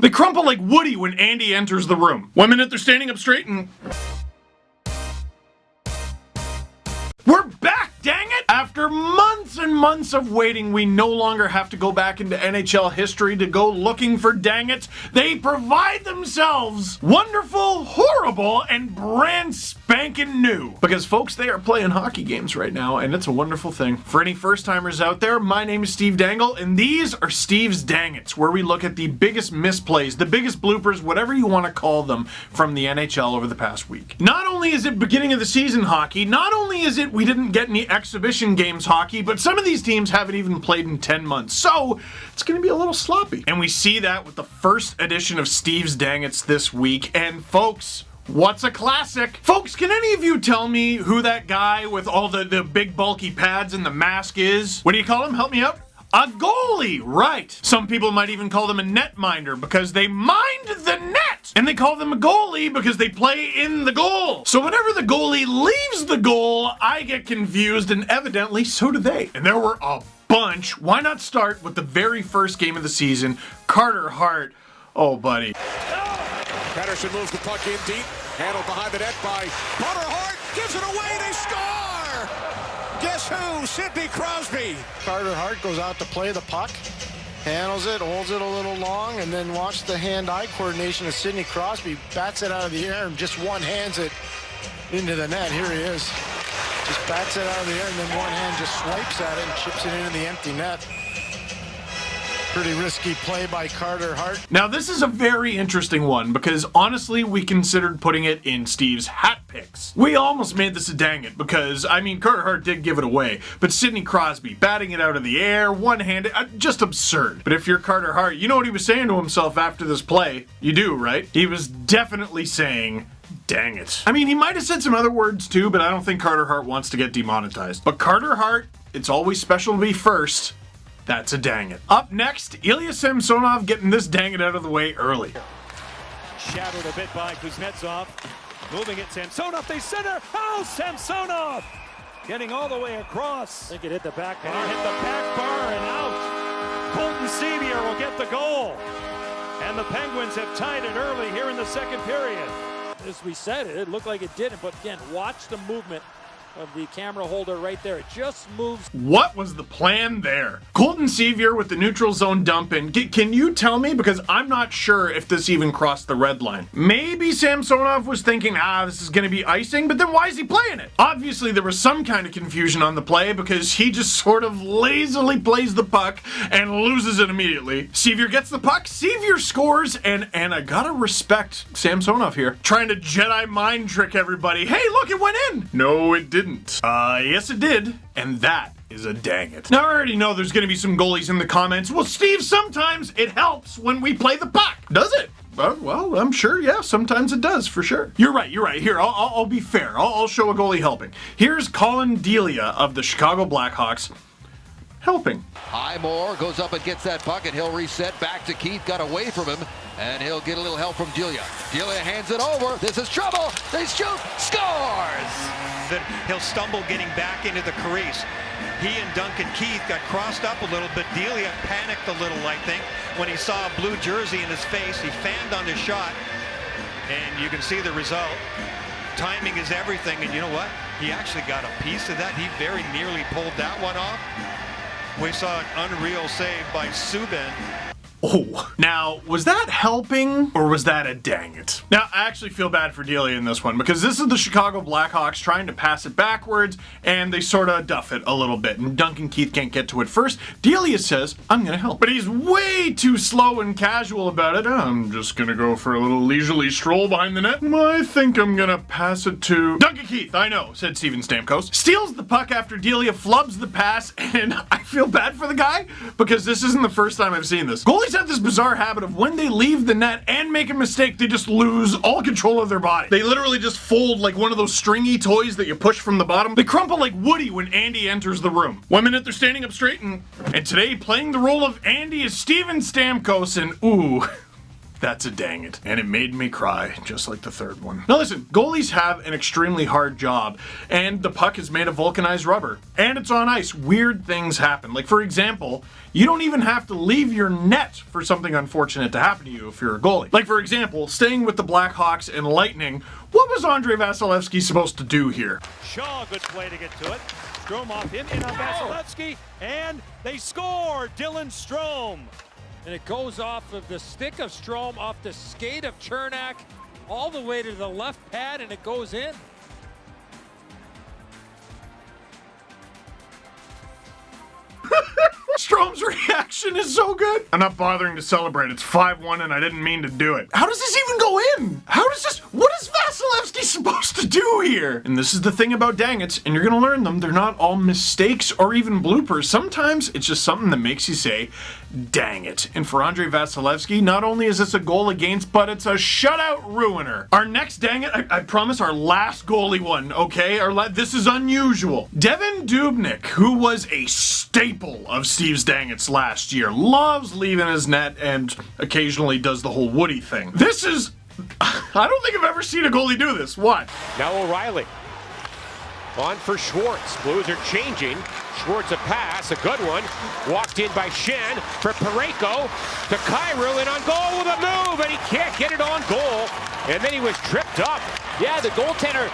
They crumple like Woody when Andy enters the room. 1 minute they're standing up straight and... We're back, dang it! After months and months of waiting, we no longer have to go back into NHL history to go looking for dang it. They provide themselves wonderful, horrible, and brand spanking new. Because folks, they are playing hockey games right now, and it's a wonderful thing. For any first-timers out there, my name is Steve Dangle, and these are Steve's Dang It's, where we look at the biggest misplays, the biggest bloopers, whatever you want to call them, from the NHL over the past week. Not only is it beginning of the season hockey, not only is it we didn't get any exhibition games hockey, but some of these teams haven't even played in 10 months, so it's going to be a little sloppy. And we see that with the first edition of Steve's Dang It's this week, and folks, what's a classic? Folks, can any of you tell me who that guy with all the big bulky pads and the mask is? What do you call him? Help me out. A goalie, right. Some people might even call them a netminder because they mind the net. And they call them a goalie because they play in the goal. So whenever the goalie leaves the goal, I get confused, and evidently so do they. And there were a bunch. Why not start with the very first game of the season? Carter Hart. Oh, buddy. Patterson moves the puck in deep. Handled behind the net by Carter Hart. Gives it away. They score! Guess who? Sidney Crosby. Carter Hart goes out to play the puck, handles it, holds it a little long, and then watch the hand-eye coordination of Sidney Crosby. Bats it out of the air and just one-hands it into the net. Here he is. Just bats it out of the air and then one hand just swipes at it and chips it into the empty net. Pretty risky play by Carter Hart. Now this is a very interesting one because honestly we considered putting it in Steve's hat picks. We almost made this a dang it because, I mean, Carter Hart did give it away, but Sidney Crosby batting it out of the air, one-handed, just absurd. But if you're Carter Hart, you know what he was saying to himself after this play. You do, right? He was definitely saying, dang it. I mean, he might have said some other words too, but I don't think Carter Hart wants to get demonetized. But Carter Hart, it's always special to be first. That's a dang it. Up next, Ilya Samsonov getting this dang it out of the way early. Shadowed a bit by Kuznetsov. Moving it, Samsonov, they center. Oh, Samsonov! Getting all the way across. I think it hit the back bar. Hit the back bar and out. Colton Sevier will get the goal. And the Penguins have tied it early here in the second period. As we said, it looked like it didn't, but again, watch the movement of the camera holder right there. It just moves. What was the plan there? Colton Sevier with the neutral zone dump in. Can you tell me? Because I'm not sure if this even crossed the red line. Maybe Samsonov was thinking, this is going to be icing, but then why is he playing it? Obviously, there was some kind of confusion on the play because he just sort of lazily plays the puck and loses it immediately. Sevier gets the puck, Sevier scores, and I gotta respect Samsonov here. Trying to Jedi mind trick everybody. Hey, look, it went in! No, it didn't. Yes it did, and that is a dang it. Now I already know there's gonna be some goalies in the comments. Well, Steve, sometimes it helps when we play the puck. Does it? Well, I'm sure, yeah, sometimes it does, for sure. You're right. Here, I'll be fair. I'll show a goalie helping. Here's Colin Delia of the Chicago Blackhawks helping. Highmore goes up and gets that puck, and he'll reset back to Keith. Got away from him, and he'll get a little help from Delia. Delia hands it over. This is trouble. They shoot. Scores! That he'll stumble getting back into the crease. He and Duncan Keith got crossed up a little bit. Delia panicked a little, I think, when he saw a blue jersey in his face. He fanned on his shot, and you can see the result. Timing is everything, and you know what? He actually got a piece of that. He very nearly pulled that one off. We saw an unreal save by Subban. Oh, now, was that helping or was that a dang it? Now, I actually feel bad for Delia in this one because this is the Chicago Blackhawks trying to pass it backwards and they sort of duff it a little bit and Duncan Keith can't get to it first. Delia says, I'm going to help. But he's way too slow and casual about it. I'm just going to go for a little leisurely stroll behind the net. I think I'm going to pass it to Duncan Keith. I know, said Steven Stamkos. Steals the puck after Delia flubs the pass, and I feel bad for the guy because this isn't the first time I've seen this. Goalies have this bizarre habit of when they leave the net and make a mistake, they just lose all control of their body. They literally just fold like one of those stringy toys that you push from the bottom. They crumple like Woody when Andy enters the room. 1 minute they're standing up straight, and today playing the role of Andy is Steven Stamkos, and ooh, That's a dang it. And it made me cry, just like the third one. Now listen, goalies have an extremely hard job, and the puck is made of vulcanized rubber. And it's on ice. Weird things happen. Like, for example, you don't even have to leave your net for something unfortunate to happen to you if you're a goalie. Like, for example, staying with the Blackhawks and Lightning, what was Andrei Vasilevskiy supposed to do here? Shaw, good play to get to it. Strome off him, in on Vasilevskiy, and they score! Dylan Strome. And it goes off of the stick of Strome, off the skate of Chernak, all the way to the left pad, and it goes in. Strome's reaction is so good. I'm not bothering to celebrate. It's 5-1 and I didn't mean to do it. How does this even go in? What is Vasilevskiy supposed to do here? And this is the thing about dang it's, and you're gonna learn them. They're not all mistakes or even bloopers. Sometimes it's just something that makes you say, dang it. And for Andrei Vasilevskiy, not only is this a goal against, but it's a shutout ruiner. Our next dang it, I promise our last goalie one, okay? This is unusual. Devin Dubnyk, who was a staple of Steve's dang it's last year, loves leaving his net and occasionally does the whole Woody thing. This is, I don't think I've ever seen a goalie do this. What? Now O'Reilly. On for Schwartz. Blues are changing. Schwartz a pass, a good one. Walked in by Shen for Parayko to Kyrou, and on goal with a move, and he can't get it on goal. And then he was tripped up. Yeah, the goaltender,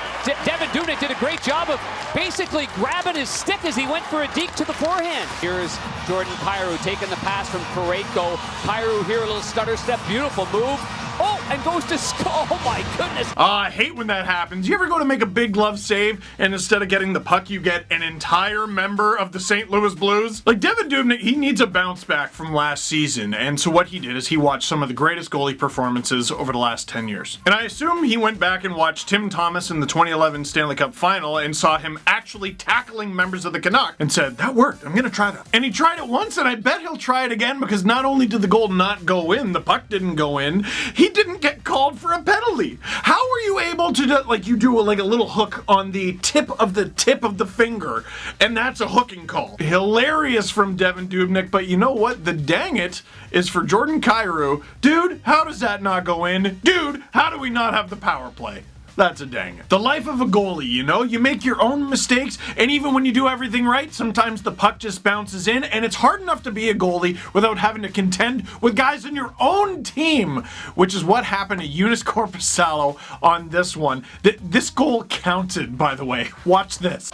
Devin Dubnyk, did a great job of basically grabbing his stick as he went for a deke to the forehand. Here's Jordan Kyrou taking the pass from Parayko. Kyrou here, a little stutter step, beautiful move. Oh, and goes to Skull. Oh my goodness. I hate when that happens. You ever go to make a big glove save and instead of getting the puck, you get an entire member of the St. Louis Blues? Like Devin Dubnyk, he needs a bounce back from last season. And so what he did is he watched some of the greatest goalie performances over the last 10 years. And I assume he went back and watched Tim Thomas in the 2011 Stanley Cup Final and saw him actually tackling members of the Canucks and said, that worked. I'm going to try that. And he tried it once, and I bet he'll try it again because not only did the goal not go in, the puck didn't go in, he didn't get called for a penalty. How were you able to do, like you do a little hook on the tip of the finger, and that's a hooking call? Hilarious from Devin Dubnyk, but you know what? The dang it is for Jordan Kyrou. Dude, how does that not go in? Dude, how do we not have the power play? That's a dang it. The life of a goalie, you know? You make your own mistakes, and even when you do everything right, sometimes the puck just bounces in, and it's hard enough to be a goalie without having to contend with guys in your own team, which is what happened to Joonas Korpisalo on this one. This goal counted, by the way. Watch this.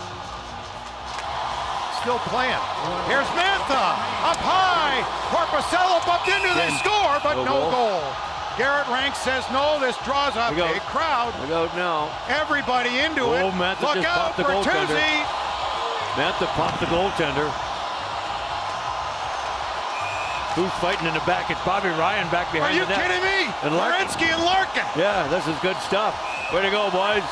Still playing. Here's Mantha. Up high. Korpisalo bumped into the score, but no goal. Garrett Rank says no, this draws up a crowd. Look out now. Everybody into it. Mantha Look just out popped the for goaltender. Tuzi. Mantha popped the goaltender. Who's fighting in the back? It's Bobby Ryan back behind the net. Are you kidding me? Werenski and Larkin. Yeah, this is good stuff. Way to go, boys.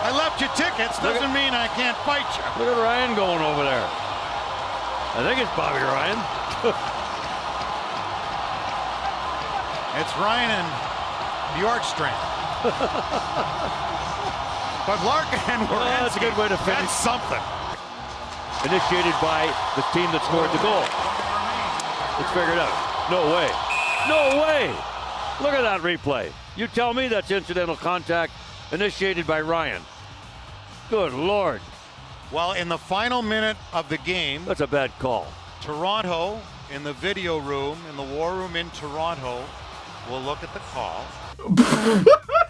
I left you tickets. Doesn't mean I can't fight you. Look at Ryan going over there. I think it's Bobby Ryan. It's Ryan and Bjorkstrand. But Larkin and Werenski, that's a good way to finish. That's something. Initiated by the team that scored the goal. Let's figure it out. No way. No way. Look at that replay. You tell me that's incidental contact initiated by Ryan. Good Lord. Well, in the final minute of the game, That's a bad call. Toronto, in the video room, in the war room in Toronto, will look at the call.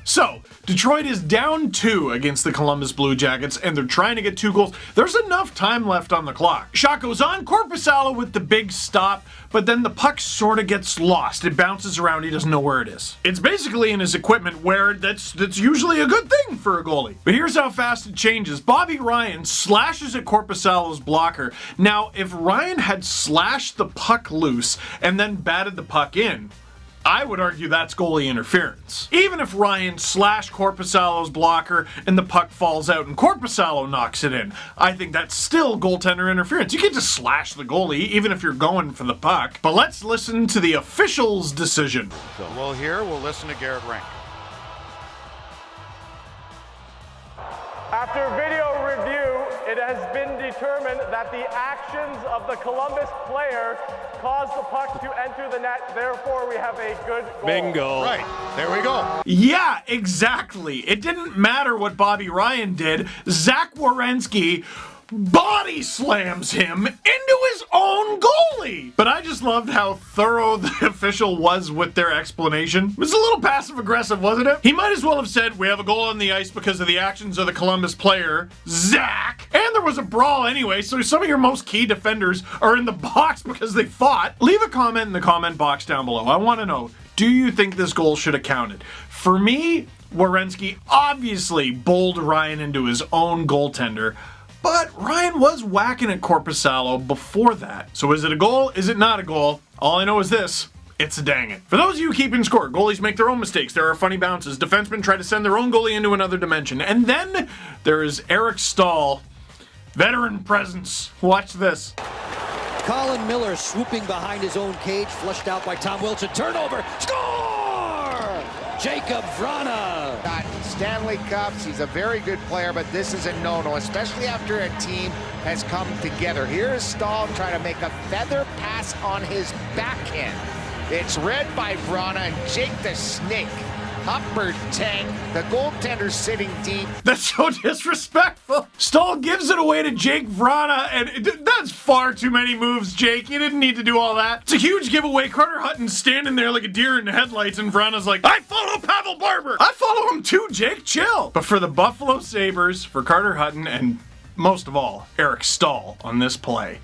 So, Detroit is down 2 against the Columbus Blue Jackets, and they're trying to get 2 goals. There's enough time left on the clock. Shot goes on, Korpisalo with the big stop, but then the puck sort of gets lost. It bounces around, he doesn't know where it is. It's basically in his equipment where that's usually a good thing for a goalie. But here's how fast it changes. Bobby Ryan slashes at Korpisalo's blocker. Now, if Ryan had slashed the puck loose and then batted the puck in, I would argue that's goalie interference. Even if Ryan slashed Korpisalo's blocker and the puck falls out and Korpisalo knocks it in, I think that's still goaltender interference. You can't just slash the goalie, even if you're going for the puck. But let's listen to the official's decision. We'll listen to Garrett Rank. After video review, it has been determined that the actions of the Columbus player caused the puck to enter the net. Therefore, we have a good goal. Bingo. Right. There we go. Yeah, exactly. It didn't matter what Bobby Ryan did. Zach Werenski body slams him into his own goalie. But I just loved how thorough the official was with their explanation. It was a little passive aggressive, wasn't it? He might as well have said, we have a goal on the ice because of the actions of the Columbus player, Zach. And there was a brawl anyway, so some of your most key defenders are in the box because they fought. Leave a comment in the comment box down below. I want to know, do you think this goal should have counted? For me, Werenski obviously bowled Ryan into his own goaltender, but Ryan was whacking at Korpisalo before that. So is it a goal? Is it not a goal? All I know is this. It's a dang it. For those of you keeping score, goalies make their own mistakes. There are funny bounces. Defensemen try to send their own goalie into another dimension. And then there is Eric Staal. Veteran presence. Watch this. Colin Miller swooping behind his own cage, flushed out by Tom Wilson. Turnover. Score! Jacob Vrana. Got Stanley Cups. He's a very good player, but this is a no-no, especially after a team has come together. Here's Staal trying to make a feather pass on his backhand. It's read by Vrana, and Jake the Snake, upper tank. The goaltender's sitting deep. That's so disrespectful. Staal gives it away to Jake Vrana, and that's far too many moves, Jake. You didn't need to do all that. It's a huge giveaway. Carter Hutton's standing there like a deer in the headlights, and Vrana's like, I follow Pavel Barber. I follow him too, Jake. Chill. But for the Buffalo Sabres, for Carter Hutton, and most of all, Eric Staal on this play,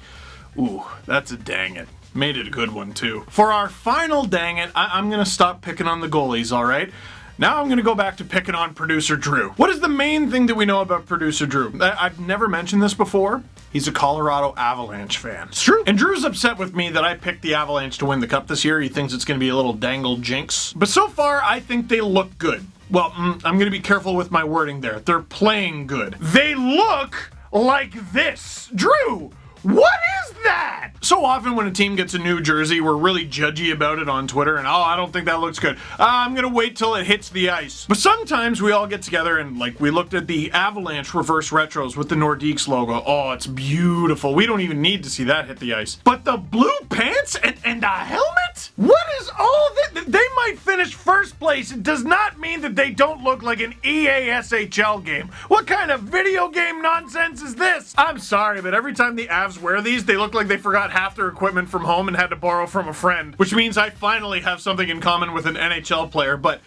ooh, that's a dang it. Made it a good one, too. For our final dang it, I'm going to stop picking on the goalies, all right? Now I'm going to go back to picking on producer Drew. What is the main thing that we know about producer Drew? I've never mentioned this before. He's a Colorado Avalanche fan. It's true. And Drew's upset with me that I picked the Avalanche to win the Cup this year. He thinks it's going to be a little Dangle jinx. But so far, I think they look good. Well, I'm going to be careful with my wording there. They're playing good. They look like this. Drew! What is that? So often when a team gets a new jersey, we're really judgy about it on Twitter and, oh, I don't think that looks good. I'm gonna wait till it hits the ice. But sometimes we all get together and like we looked at the Avalanche reverse retros with the Nordiques logo. Oh, it's beautiful. We don't even need to see that hit the ice. But the blue pants and a helmet? What is all that? They might finish first place. It does not mean that they don't look like an EA SHL game. What kind of video game nonsense is this? I'm sorry, but every time the Avs wear these, they look like they forgot half their equipment from home and had to borrow from a friend, which means I finally have something in common with an NHL player. But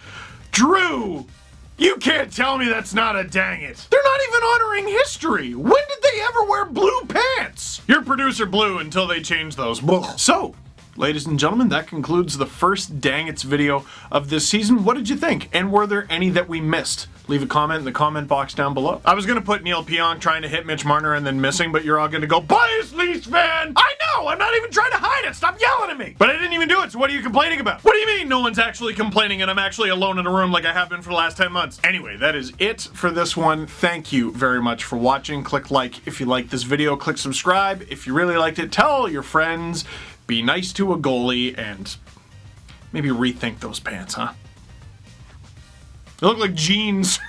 Drew, you can't tell me that's not a dang it. They're not even honoring history. When did they ever wear blue pants? You're producer Blue until they change those. So, ladies and gentlemen, that concludes the first Dang It's video of this season. What did you think? And were there any that we missed? Leave a comment in the comment box down below. I was going to put Neil Pionk trying to hit Mitch Marner and then missing, but you're all going to go, bias Leafs fan! I know! I'm not even trying to hide it! Stop yelling at me! But I didn't even do it, so what are you complaining about? What do you mean no one's actually complaining and I'm actually alone in a room like I have been for the last 10 months? Anyway, that is it for this one. Thank you very much for watching. Click like if you liked this video. Click subscribe if you really liked it. Tell your friends. Be nice to a goalie and maybe rethink those pants, huh? They look like jeans.